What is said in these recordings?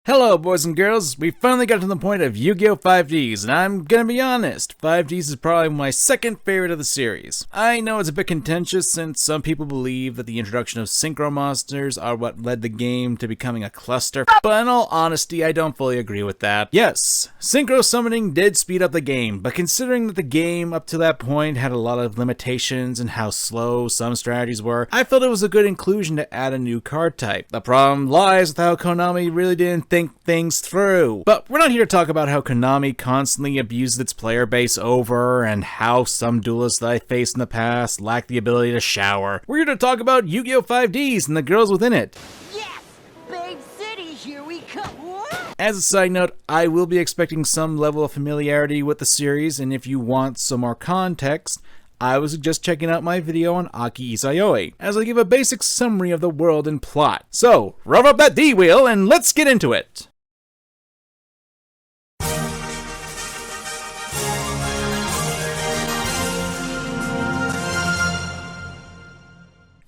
Hello boys and girls, we finally got to the point of Yu-Gi-Oh! 5Ds, and I'm gonna be honest, 5Ds is probably my second favorite of the series. I know it's a bit contentious since some people believe that the introduction of synchro monsters are what led the game to becoming a cluster, but in all honesty I don't fully agree with that. Yes, synchro summoning did speed up the game, but considering that the game up to that point had a lot of limitations and how slow some strategies were, I felt it was a good inclusion to add a new card type. The problem lies with how Konami really didn't think things through. But we're not here to talk about how Konami constantly abused its player base over and how some duelists that I faced in the past lack the ability to shower. We're here to talk about Yu-Gi-Oh! 5Ds and the girls within it. Yes! Babe City, here we come! What? As a side note, I will be expecting some level of familiarity with the series, and if you want some more context, I would suggest checking out my video on Aki Izayoi, as I give a basic summary of the world and plot. So, rev up that D wheel and let's get into it!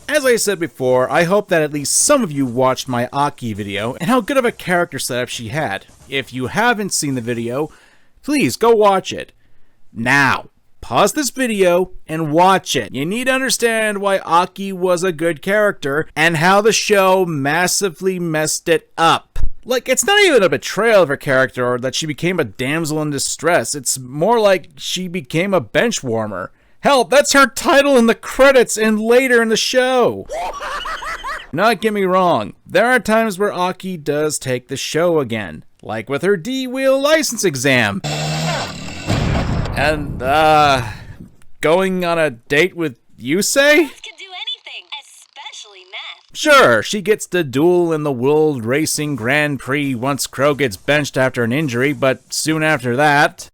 As I said before, I hope that at least some of you watched my Aki video and how good of a character setup she had. If you haven't seen the video, please go watch it. Now, pause this video and watch it. You need to understand why Aki was a good character and how the show massively messed it up. Like, it's not even a betrayal of her character or that she became a damsel in distress. It's more like she became a bench warmer. Hell, that's her title in the credits and later in the show. Not get me wrong, there are times where Aki does take the show again, like with her D-Wheel license exam. And, going on a date with Yusei? Can do anything, especially math. Sure, she gets to duel in the World Racing Grand Prix once Crow gets benched after an injury, but soon after that...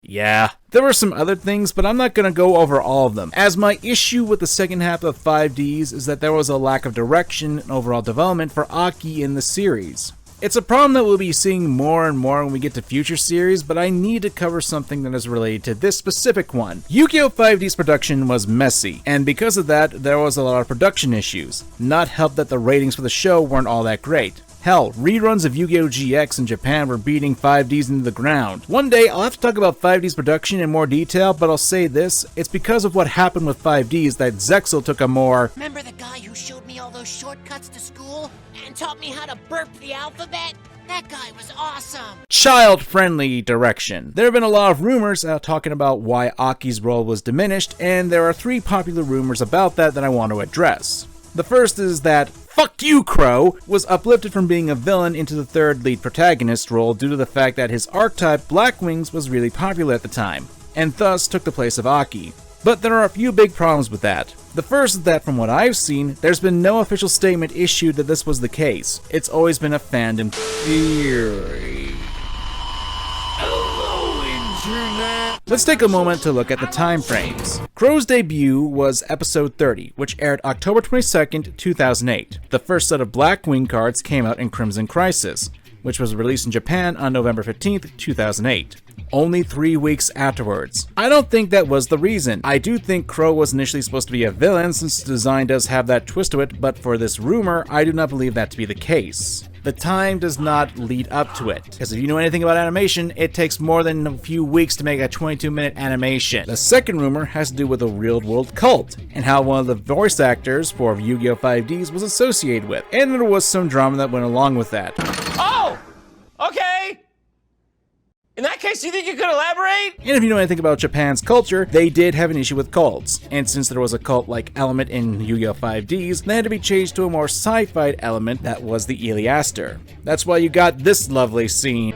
Yeah, there were some other things, but I'm not going to go over all of them, as my issue with the second half of 5Ds is that there was a lack of direction and overall development for Aki in the series. It's a problem that we'll be seeing more and more when we get to future series, but I need to cover something that is related to this specific one. Yu-Gi-Oh! 5D's production was messy, and because of that, there was a lot of production issues. Not helped that the ratings for the show weren't all that great. Hell, reruns of Yu-Gi-Oh! GX in Japan were beating 5Ds into the ground. One day, I'll have to talk about 5D's production in more detail, but I'll say this, it's because of what happened with 5Ds that Zexal took a more... Remember the guy who showed me all those shortcuts to school and taught me how to burp the alphabet? That guy was awesome! Child-friendly direction. There have been a lot of rumors talking about why Aki's role was diminished, and there are three popular rumors about that I want to address. The first is that "Fuck you, Crow" was uplifted from being a villain into the third lead protagonist role due to the fact that his archetype Black Wings was really popular at the time, and thus took the place of Aki. But there are a few big problems with that. The first is that from what I've seen, there's been no official statement issued that this was the case. It's always been a fandom theory. Let's take a moment to look at the time frames. Crow's debut was episode 30, which aired October 22nd, 2008. The first set of Black Wing cards came out in Crimson Crisis, which was released in Japan on November 15th, 2008. Only 3 weeks afterwards. I don't think that was the reason. I do think Crow was initially supposed to be a villain since the design does have that twist to it, but for this rumor, I do not believe that to be the case. The time does not lead up to it, because if you know anything about animation, it takes more than a few weeks to make a 22-minute animation. The second rumor has to do with a real-world cult, and how one of the voice actors for Yu-Gi-Oh! 5Ds was associated with, and there was some drama that went along with that. Oh! Okay! In that case, do you think you could elaborate? And if you know anything about Japan's culture, they did have an issue with cults. And since there was a cult-like element in Yu-Gi-Oh! 5Ds, they had to be changed to a more sci-fi element that was the Iliaster. That's why you got this lovely scene.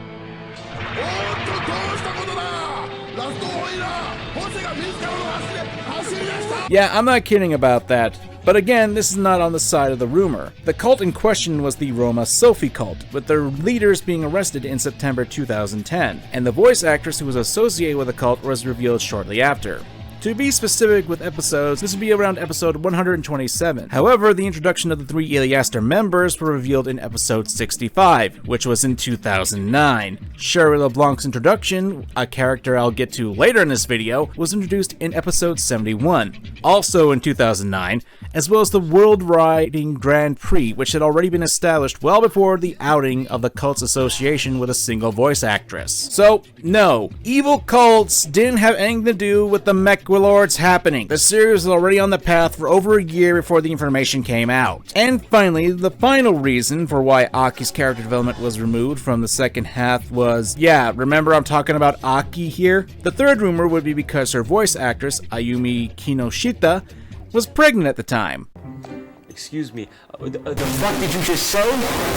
Yeah, I'm not kidding about that. But again, this is not on the side of the rumor. The cult in question was the Roma Sophie cult, with their leaders being arrested in September 2010, and the voice actress who was associated with the cult was revealed shortly after. To be specific with episodes, this would be around episode 127. However, the introduction of the 3 Iliaster members were revealed in episode 65, which was in 2009. Sherry Leblanc's introduction, a character I'll get to later in this video, was introduced in episode 71, also in 2009, as well as the World Riding Grand Prix, which had already been established well before the outing of the cult's association with a single voice actress. So, no, evil cults didn't have anything to do with the mech warlords happening. The series was already on the path for over a year before the information came out. And finally, the final reason for why Aki's character development was removed from the second half was, yeah, remember I'm talking about Aki here? The third rumor would be because her voice actress, Ayumi Kinoshita, was pregnant at the time. Excuse me, the fuck did you just say?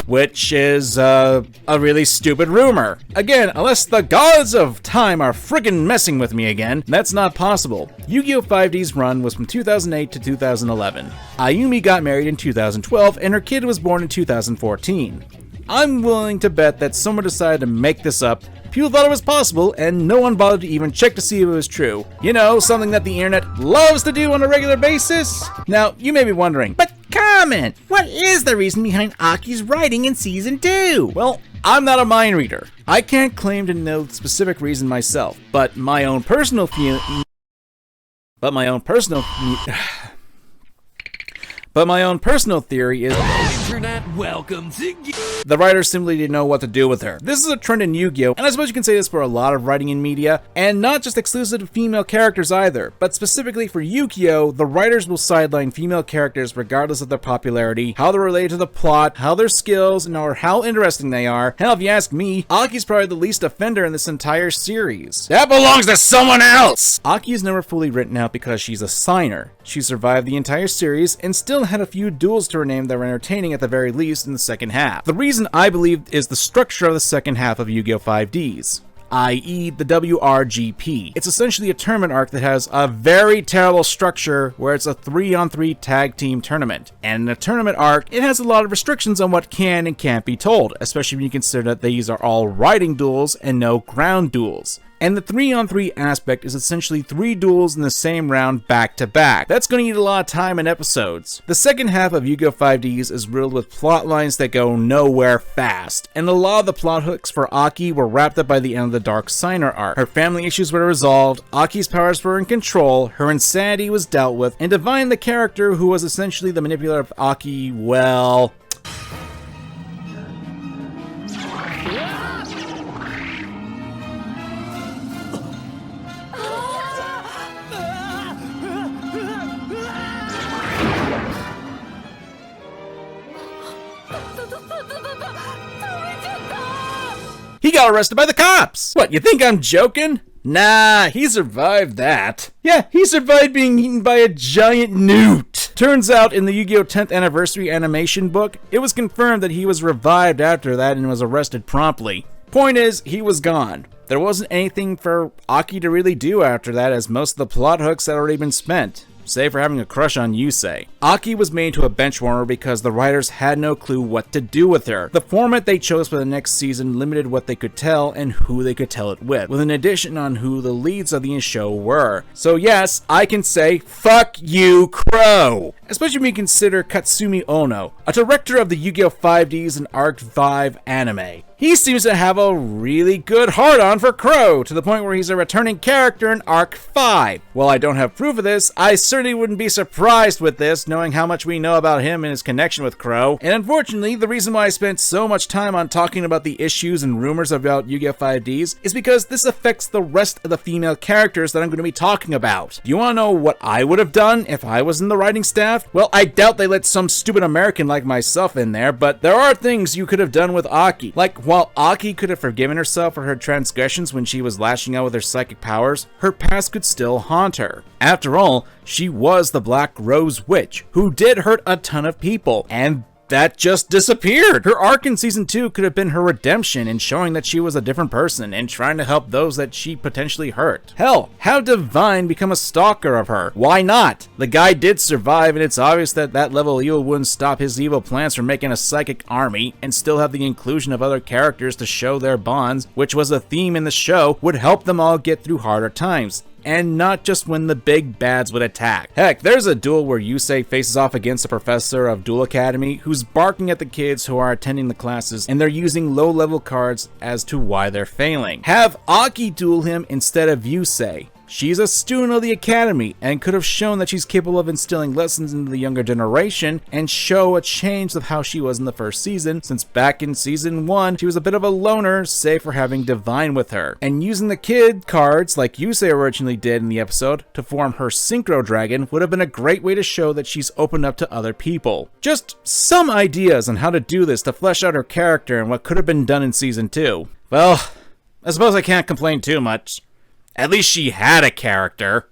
Which is, a really stupid rumor. Again, unless the gods of time are friggin' messing with me again, that's not possible. Yu-Gi-Oh! 5D's run was from 2008 to 2011. Ayumi got married in 2012, and her kid was born in 2014. I'm willing to bet that someone decided to make this up. People thought it was possible, and no one bothered to even check to see if it was true. You know, something that the internet loves to do on a regular basis? Now, you may be wondering, but comment! What is the reason behind Aki's writing in Season 2? Well, I'm not a mind reader. I can't claim to know the specific reason myself, but my own personal theory is Internet, welcome to the writers simply didn't know what to do with her. This is a trend in Yu-Gi-Oh! And I suppose you can say this for a lot of writing in media, and not just exclusive to female characters either, but specifically for Yu-Gi-Oh! The writers will sideline female characters regardless of their popularity, how they're related to the plot, how their skills, and or how interesting they are. Hell, if you ask me, Aki's probably the least offender in this entire series. That belongs to someone else! Aki is never fully written out because she's a signer. She survived the entire series and still had a few duels to her name that were entertaining at the very least in the second half. The reason I believe is the structure of the second half of Yu-Gi-Oh! 5Ds, i.e. the WRGP. It's essentially a tournament arc that has a very terrible structure where it's a 3-on-3 tag team tournament. And in the tournament arc, it has a lot of restrictions on what can and can't be told, especially when you consider that these are all riding duels and no ground duels. And the 3-on-3 aspect is essentially 3 duels in the same round back to back. That's going to eat a lot of time and episodes. The second half of Yu-Gi-Oh! 5Ds is riddled with plot lines that go nowhere fast, and a lot of the plot hooks for Aki were wrapped up by the end of the Dark Signer arc. Her family issues were resolved, Aki's powers were in control, her insanity was dealt with, and Divine, the character who was essentially the manipulator of Aki, well... he got arrested by the cops! What, you think I'm joking? Nah, he survived that. Yeah, he survived being eaten by a giant newt. Turns out in the Yu-Gi-Oh! 10th Anniversary animation book, it was confirmed that he was revived after that and was arrested promptly. Point is, he was gone. There wasn't anything for Aki to really do after that, as most of the plot hooks had already been spent. Save for having a crush on Yusei. Aki was made into a benchwarmer because the writers had no clue what to do with her. The format they chose for the next season limited what they could tell and who they could tell it with an addition on who the leads of the show were. So yes, I can say, fuck you, Crow! Especially when you consider Katsumi Ono, a director of the Yu-Gi-Oh! 5Ds and Arc 5 anime. He seems to have a really good hard-on for Crow, to the point where he's a returning character in Arc 5. While I don't have proof of this, I certainly wouldn't be surprised with this, knowing how much we know about him and his connection with Crow. And unfortunately, the reason why I spent so much time on talking about the issues and rumors about Yu-Gi-Oh! 5Ds is because this affects the rest of the female characters that I'm going to be talking about. Do you want to know what I would have done if I was in the writing staff? Well, I doubt they let some stupid American like myself in there, but there are things you could have done with Aki. Like, while Aki could have forgiven herself for her transgressions when she was lashing out with her psychic powers, her past could still haunt her. After all, she was the Black Rose Witch, who did hurt a ton of people, and that just disappeared. Her arc in Season 2 could have been her redemption in showing that she was a different person and trying to help those that she potentially hurt. Hell, how Divine become a stalker of her? Why not? The guy did survive, and it's obvious that that level of evil wouldn't stop his evil plans from making a psychic army, and still have the inclusion of other characters to show their bonds, which was a theme in the show, would help them all get through harder times. and not just when the big bads would attack. Heck, there's a duel where Yusei faces off against a professor of Duel Academy who's barking at the kids who are attending the classes, and they're using low-level cards as to why they're failing. Have Aki duel him instead of Yusei. She's a student of the academy and could have shown that she's capable of instilling lessons into the younger generation and show a change of how she was in the first season, since back in season 1 she was a bit of a loner, save for having Divine with her. And using the kid cards like Yusei originally did in the episode to form her Synchro Dragon would have been a great way to show that she's opened up to other people. Just some ideas on how to do this to flesh out her character and what could have been done in season 2. Well, I suppose I can't complain too much. At least she had a character.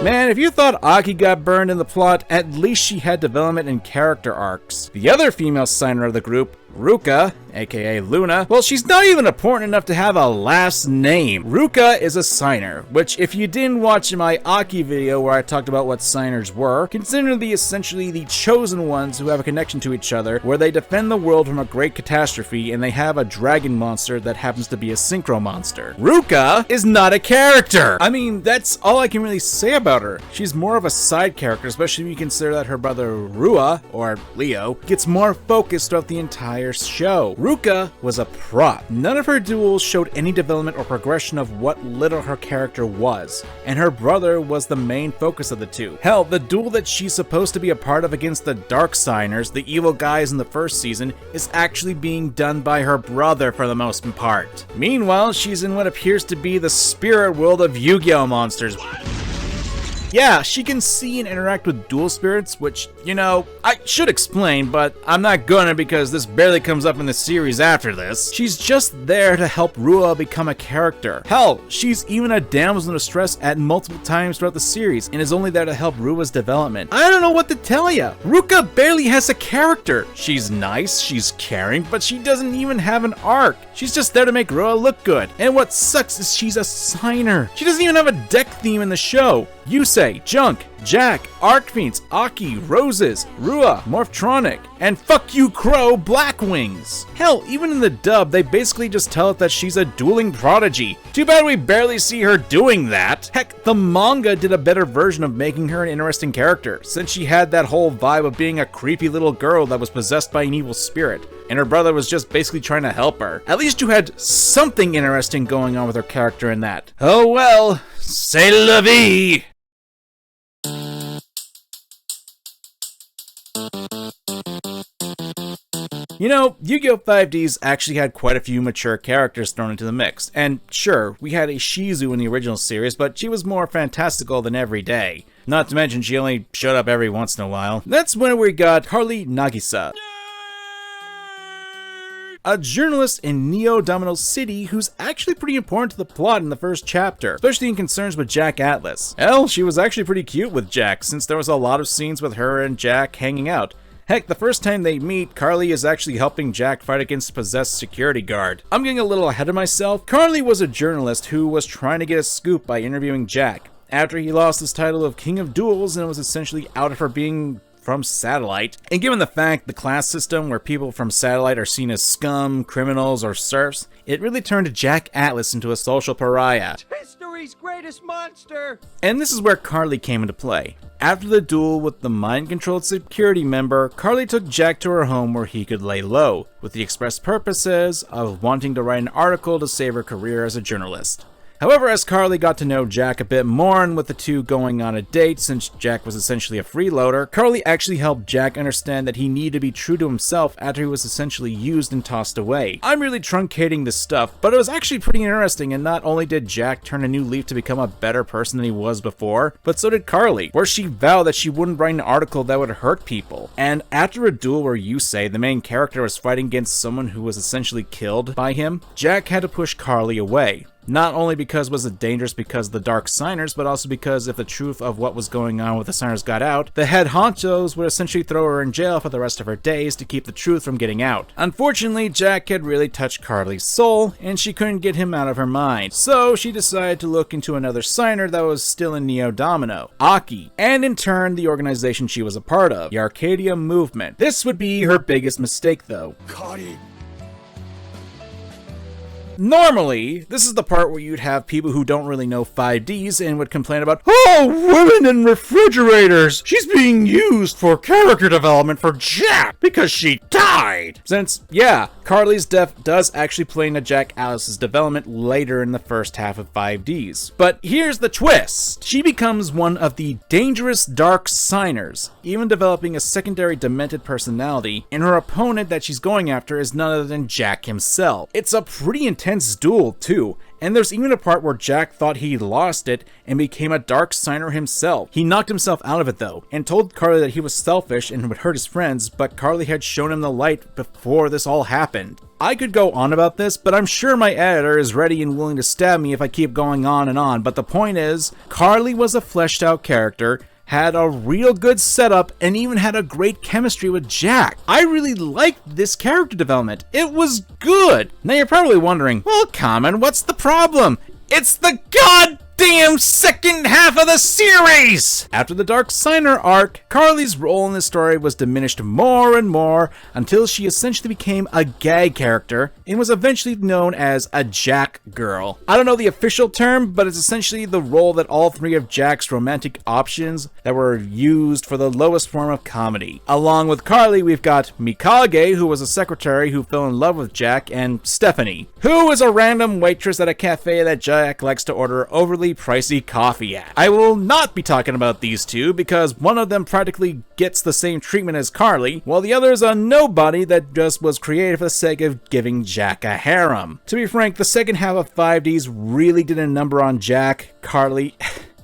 Man, if you thought Aki got burned in the plot, at least she had development and character arcs. The other female signer of the group, Ruka, aka Luna, well, she's not even important enough to have a last name. Ruka is a signer, which if you didn't watch my Aki video where I talked about what signers were, consider the essentially the chosen ones who have a connection to each other, where they defend the world from a great catastrophe and they have a dragon monster that happens to be a synchro monster. Ruka is not a character! I mean, that's all I can really say about her. She's more of a side character, especially if you consider that her brother Rua, or Leo, gets more focused throughout the entire show. Ruka was a prop. None of her duels showed any development or progression of what little her character was, and her brother was the main focus of the two. Hell, the duel that she's supposed to be a part of against the Dark Signers, the evil guys in the first season, is actually being done by her brother for the most part. Meanwhile, she's in what appears to be the spirit world of Yu-Gi-Oh monsters. Yeah, she can see and interact with dual spirits, which, you know, I should explain, but I'm not gonna because this barely comes up in the series after this. She's just there to help Rua become a character. Hell, she's even a damsel in distress at multiple times throughout the series and is only there to help Rua's development. I don't know what to tell ya. Ruka barely has a character. She's nice, she's caring, but she doesn't even have an arc. She's just there to make Rua look good. And what sucks is she's a signer. She doesn't even have a deck theme in the show. Yusei, Junk, Jack, Arc Fiends, Aki, Roses, Rua, Morphtronic, and fuck you Crow, Blackwings. Hell, even in the dub, they basically just tell us that she's a dueling prodigy. Too bad we barely see her doing that. Heck, the manga did a better version of making her an interesting character, since she had that whole vibe of being a creepy little girl that was possessed by an evil spirit, and her brother was just basically trying to help her. At least you had something interesting going on with her character in that. Oh well, c'est la vie! You know, Yu-Gi-Oh! 5Ds actually had quite a few mature characters thrown into the mix, and sure, we had a Shizu in the original series, but she was more fantastical than everyday. Not to mention she only showed up every once in a while. That's when we got Carly Nagisa, a journalist in Neo Domino City who's actually pretty important to the plot in the first chapter, especially in concerns with Jack Atlas. Hell, she was actually pretty cute with Jack, since there was a lot of scenes with her and Jack hanging out. Heck, the first time they meet, Carly is actually helping Jack fight against a possessed security guard. I'm getting a little ahead of myself. Carly was a journalist who was trying to get a scoop by interviewing Jack, after he lost his title of King of Duels and was essentially outed for being from Satellite. And given the fact the class system where people from Satellite are seen as scum, criminals, or serfs, it really turned Jack Atlas into a social pariah. History's greatest monster! And this is where Carly came into play. After the duel with the mind-controlled security member, Carly took Jack to her home where he could lay low, with the express purposes of wanting to write an article to save her career as a journalist. However, as Carly got to know Jack a bit more, and with the two going on a date since Jack was essentially a freeloader, Carly actually helped Jack understand that he needed to be true to himself after he was essentially used and tossed away. I'm really truncating this stuff, but it was actually pretty interesting, and not only did Jack turn a new leaf to become a better person than he was before, but so did Carly, where she vowed that she wouldn't write an article that would hurt people. And after a duel where Yusei, the main character, was fighting against someone who was essentially killed by him, Jack had to push Carly away. Not only because was it dangerous because of the Dark Signers, but also because if the truth of what was going on with the Signers got out, the head honchos would essentially throw her in jail for the rest of her days to keep the truth from getting out. Unfortunately, Jack had really touched Carly's soul, and she couldn't get him out of her mind, so she decided to look into another Signer that was still in Neo Domino, Aki, and in turn the organization she was a part of, the Arcadia Movement. This would be her biggest mistake though. Normally, this is the part where you'd have people who don't really know 5Ds and would complain about, oh, women in refrigerators! She's being used for character development for Jack because she died! Since, yeah, Carly's death does actually play into Jack Alice's development later in the first half of 5Ds. But here's the twist! She becomes one of the dangerous dark signers, even developing a secondary demented personality, and her opponent that she's going after is none other than Jack himself. It's a pretty intense duel too, and there's even a part where Jack thought he lost it and became a dark signer himself. He knocked himself out of it though, and told Carly that he was selfish and would hurt his friends, but Carly had shown him the light before this all happened. I could go on about this, but I'm sure my editor is ready and willing to stab me if I keep going on and on, but the point is, Carly was a fleshed out character, had a real good setup, and even had a great chemistry with Jack. I really liked this character development. It was good. Now you're probably wondering, well, Kamen, what's the problem? It's the goddamn second half of the series! After the Dark Signer arc, Carly's role in the story was diminished more and more until she essentially became a gag character and was eventually known as a Jack girl. I don't know the official term, but it's essentially the role that all three of Jack's romantic options that were used for the lowest form of comedy. Along with Carly, we've got Mikage, who was a secretary who fell in love with Jack, and Stephanie, who is a random waitress at a cafe that Jack likes to order overly pricey coffee at. I will not be talking about these two because one of them practically gets the same treatment as Carly, while the other is a nobody that just was created for the sake of giving Jack a harem. To be frank, the second half of 5Ds really did a number on Jack, Carly,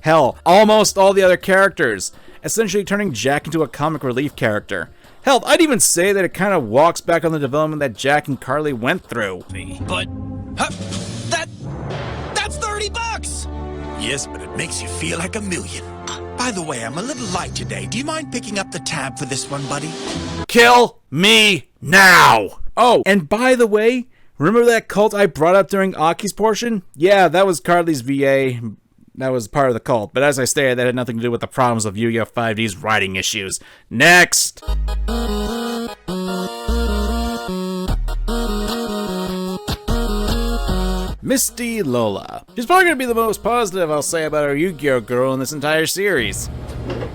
hell, almost all the other characters, essentially turning Jack into a comic relief character. Hell, I'd even say that it kind of walks back on the development that Jack and Carly went through. But that's $30! Yes, but it makes you feel like a million. By the way, I'm a little light today. Do you mind picking up the tab for this one, buddy? Kill me now! Oh, and by the way, remember that cult I brought up during Aki's portion? Yeah, that was Carly's VA. That was part of the cult, but as I stated, that had nothing to do with the problems of Yu-Gi-Oh! 5D's writing issues. Next! Misty Lola. She's probably gonna be the most positive I'll say about our Yu-Gi-Oh! Girl in this entire series.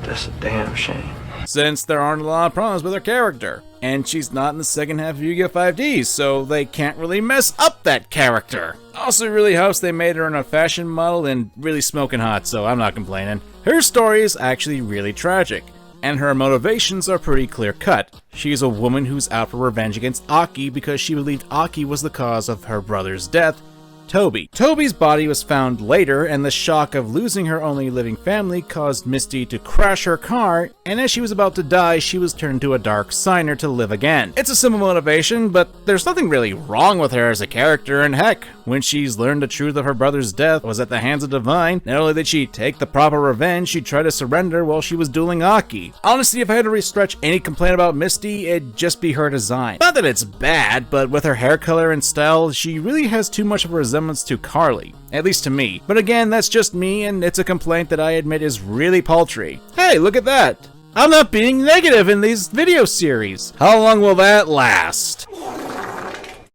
That's a damn shame. Since there aren't a lot of problems with her character. And she's not in the second half of Yu-Gi-Oh! 5D, so they can't really mess up that character. Also, it really helps they made her in a fashion model and really smoking hot, so I'm not complaining. Her story is actually really tragic, and her motivations are pretty clear-cut. She's a woman who's out for revenge against Aki because she believed Aki was the cause of her brother's death, Toby. Toby's body was found later, and the shock of losing her only living family caused Misty to crash her car, and as she was about to die, she was turned to a dark signer to live again. It's a simple motivation, but there's nothing really wrong with her as a character, and heck, when she's learned the truth of her brother's death was at the hands of Divine, not only did she take the proper revenge, she tried to surrender while she was dueling Aki. Honestly, if I had to restretch any complaint about Misty, it'd just be her design. Not that it's bad, but with her hair color and style, she really has too much of a resemblance to Carly, at least to me. But again, that's just me, and it's a complaint that I admit is really paltry. Hey, look at that! I'm not being negative in these video series. How long will that last?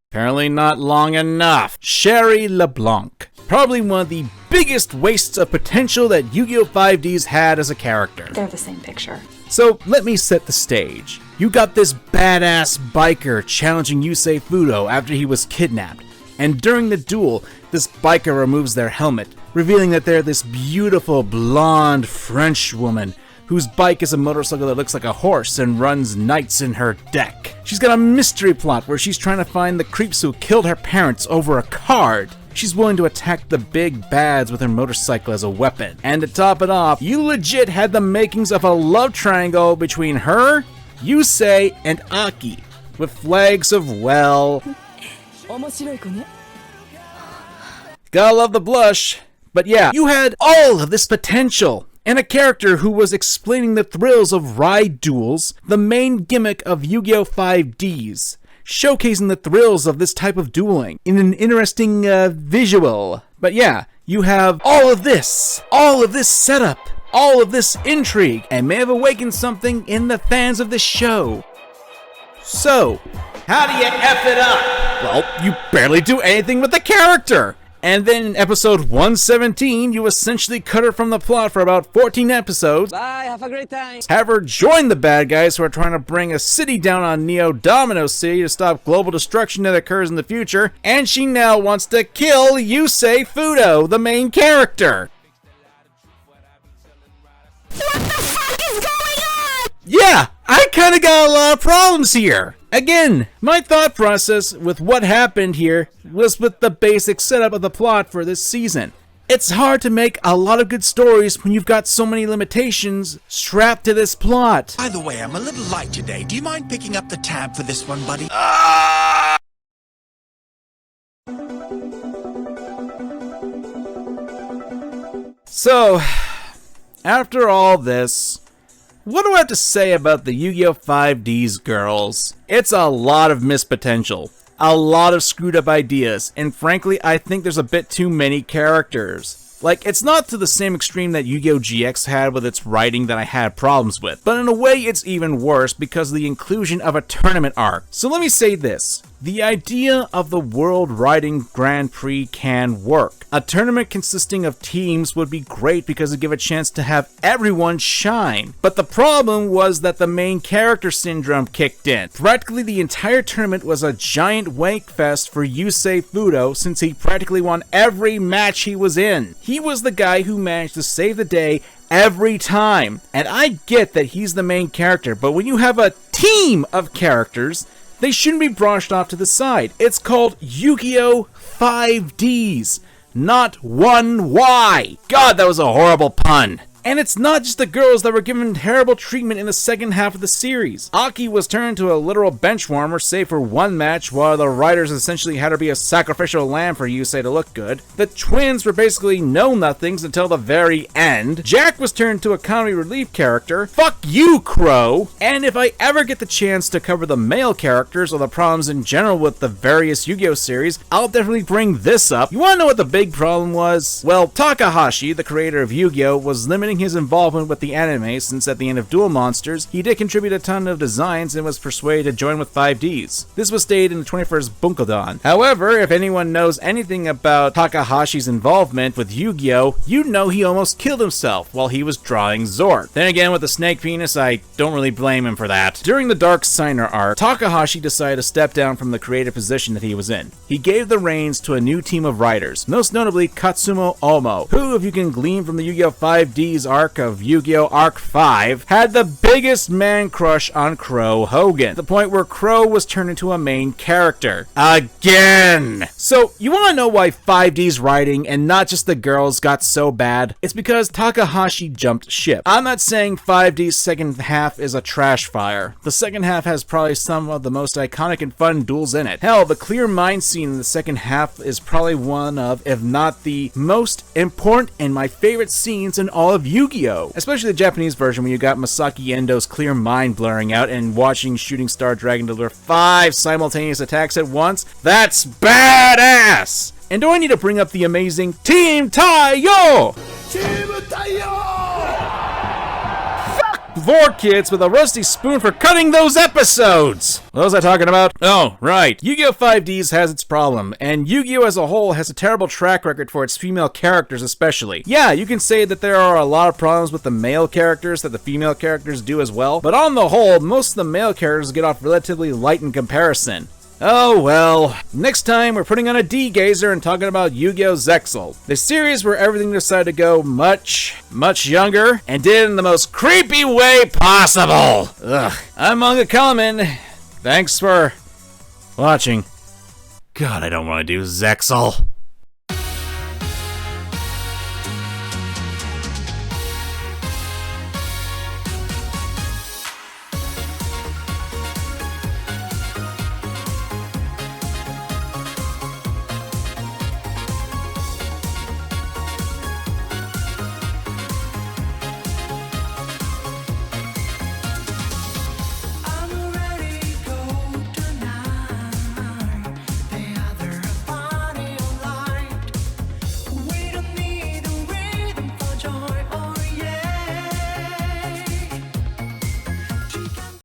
Apparently not long enough. Sherry Leblanc. Probably one of the biggest wastes of potential that Yu-Gi-Oh! 5D's had as a character. They're the same picture. So let me set the stage. You got this badass biker challenging Yusei Fudo after he was kidnapped. And during the duel, this biker removes their helmet, revealing that they're this beautiful blonde French woman whose bike is a motorcycle that looks like a horse and runs knights in her deck. She's got a mystery plot where she's trying to find the creeps who killed her parents over a card. She's willing to attack the big bads with her motorcycle as a weapon. And to top it off, you legit had the makings of a love triangle between her, Yusei, and Aki, with flags of, well... Gotta love the blush. But yeah, you had all of this potential, and a character who was explaining the thrills of ride duels, the main gimmick of Yu-Gi-Oh! 5Ds, showcasing the thrills of this type of dueling in an interesting visual. But yeah, you have all of this setup, all of this intrigue, and may have awakened something in the fans of the show. So, how do you F it up? well, you barely do anything with the character. And then in episode 117, you essentially cut her from the plot for about 14 episodes. Bye, have a great time. Have her join the bad guys who are trying to bring a city down on Neo Domino City to stop global destruction that occurs in the future. And she now wants to kill Yusei Fudo, the main character. What the fuck is going on? Yeah, I kinda got a lot of problems here. Again, my thought process with what happened here was with the basic setup of the plot for this season. It's hard to make a lot of good stories when you've got so many limitations strapped to this plot. By the way, I'm a little light today. Do you mind picking up the tab for this one, buddy? So, after all this, what do I have to say about the Yu-Gi-Oh! 5D's girls? It's a lot of missed potential, a lot of screwed up ideas, and frankly, I think there's a bit too many characters. Like, it's not to the same extreme that Yu-Gi-Oh! GX had with its writing that I had problems with, but in a way it's even worse because of the inclusion of a tournament arc. So let me say this. The idea of the World Riding Grand Prix can work. A tournament consisting of teams would be great because it would give a chance to have everyone shine. But the problem was that the main character syndrome kicked in. Practically the entire tournament was a giant wank fest for Yusei Fudo since he practically won every match he was in. He was the guy who managed to save the day every time. And I get that he's the main character, but when you have a team of characters, they shouldn't be brushed off to the side. It's called Yu-Gi-Oh! 5Ds, not 1Y. God, that was a horrible pun. And it's not just the girls that were given terrible treatment in the second half of the series. Aki was turned into a literal bench warmer save for one match, while the writers essentially had her be a sacrificial lamb for Yusei to look good. The twins were basically know-nothings until the very end. Jack was turned to a comedy relief character. Fuck you, Crow! And if I ever get the chance to cover the male characters or the problems in general with the various Yu-Gi-Oh! Series, I'll definitely bring this up. You wanna know what the big problem was? Well, Takahashi, the creator of Yu-Gi-Oh!, was limiting his involvement with the anime since at the end of Duel Monsters, he did contribute a ton of designs and was persuaded to join with 5Ds. This was stated in the 21st Bunkodan. However, if anyone knows anything about Takahashi's involvement with Yu-Gi-Oh!, you'd know he almost killed himself while he was drawing Zord. Then again, with the snake penis, I don't really blame him for that. During the Dark Signer arc, Takahashi decided to step down from the creative position that he was in. He gave the reins to a new team of writers, most notably Katsumo Omo, who, if you can glean from the Yu-Gi-Oh! 5D's arc of Yu-Gi-Oh! Arc 5, had the biggest man crush on Crow Hogan, to the point where Crow was turned into a main character. Again! So, you wanna know why 5D's writing, and not just the girls, got so bad? It's because Takahashi jumped ship. I'm not saying 5D's second half is a trash fire. The second half has probably some of the most iconic and fun duels in it. Hell, the Clear Mind scene in the second half is probably one of, if not the most important and my favorite scenes in all of Yu-Gi-Oh! Especially the Japanese version when you got Masaki Endo's clear mind blurring out and watching Shooting Star Dragon deliver 5 simultaneous attacks at once. That's badass! And do I need to bring up the amazing Team Taiyo? Team Taiyo! Four kids with a rusty spoon for cutting those episodes! What was I talking about? Oh, right. Yu-Gi-Oh! 5Ds has its problem, and Yu-Gi-Oh! As a whole has a terrible track record for its female characters especially. Yeah, you can say that there are a lot of problems with the male characters that the female characters do as well, but on the whole, most of the male characters get off relatively light in comparison. Oh well, next time we're putting on a D-gazer and talking about Yu-Gi-Oh! Zexal, the series where everything decided to go much younger, and did it in the most creepy way possible. Ugh. I'm MangaKamen. Thanks for watching. God, I don't want to do Zexal.